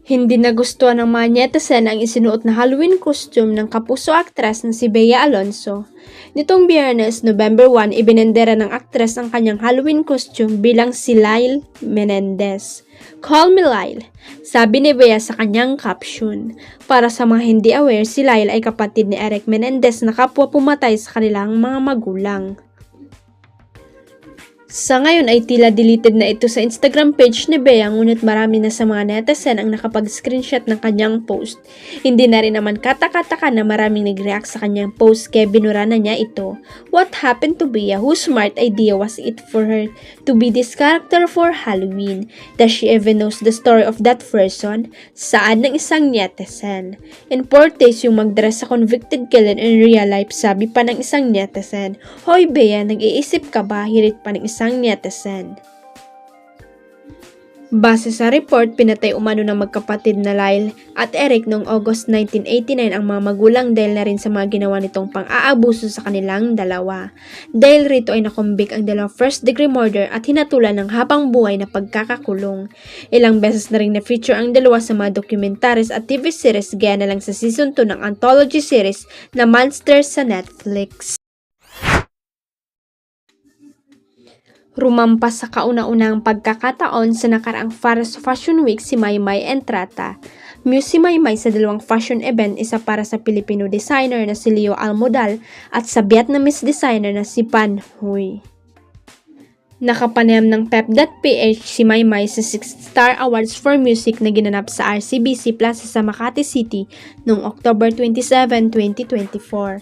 Hindi nagustuhan ng mga netizen ang isinuot na Halloween costume ng kapuso aktres na si Bea Alonzo. Nitong Biyernes, November 1, ibinendera ng aktres ang kanyang Halloween costume bilang si Lyle Menendez. "Call me Lyle," sabi ni Bea sa kanyang caption. Para sa mga hindi aware, si Lyle ay kapatid ni Eric Menendez na kapwa pumatay sa kanilang mga magulang. Sa ngayon ay tila deleted na ito sa Instagram page ni Bea, ngunit marami na sa mga netizen ang nakapag-screenshot ng kanyang post. Hindi na rin naman katakataka na maraming nag-react sa kanyang post kaya binura na niya ito. What happened to Bea? Whose smart idea was it for her to be this character for Halloween? Does she even knows the story of that person? Saan ng isang netizen? In poor taste yung magdress sa convicted killer in real life, sabi pa ng isang netizen. Hoy Bea, nag-iisip ka ba? Hirit pa ng isang netizen. Base sa report, pinatay umano ng magkapatid na Lyle at Eric noong August 1989 ang mga magulang dahil na rin sa mga ginawa nitong pang-aabuso sa kanilang dalawa. Dahil rito ay nakumbik ang dalawang first-degree murder at hinatulan ng habang buhay na pagkakakulong. Ilang beses na rin na-feature ang dalawa sa mga documentaries at TV series gaya na lang sa season 2 ng anthology series na Monsters sa Netflix. Rumampas sa kauna-unahang pagkakataon sa nakaraang Paris Fashion Week si Maymay Entrata. Muse si Maymay sa dalawang fashion event, isa para sa Filipino designer na si Leo Almodal at sa Vietnamese designer na si Pan Huy. Nakapanayam ng Pep.ph si Maymay sa 6th Star Awards for Music na ginanap sa RCBC Plaza sa Makati City noong October 27, 2024.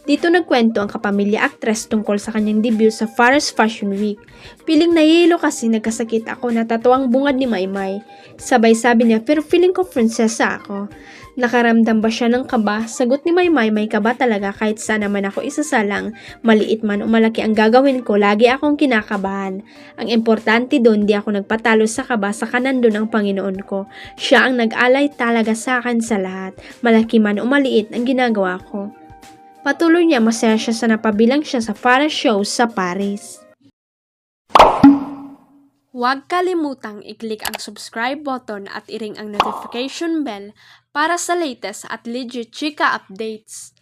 Dito nagkwento ang kapamilya actress tungkol sa kanyang debut sa Paris Fashion Week. "Piling nahihilo kasi nagkasakit ako, natatuwang bungad ni Maymay. Sabay sabi niya, pero feeling ko prinsesa ako." Nakaramdam ba siya ng kaba? Sagot ni Maymay, may kaba talaga kahit saan naman ako isasalang. Maliit man o malaki ang gagawin ko, lagi akong kinakabahan. Ang importante doon, di ako nagpatalo sa kaba sa nandun ang Panginoon ko. Siya ang nag-alay talaga sa akin sa lahat. Malaki man o maliit ang ginagawa ko. Patuloy niya, masaya siya sa napabilang siya sa Paris shows sa Paris. Huwag kalimutang i-click ang subscribe button at i-ring ang notification bell para sa latest at legit chika updates.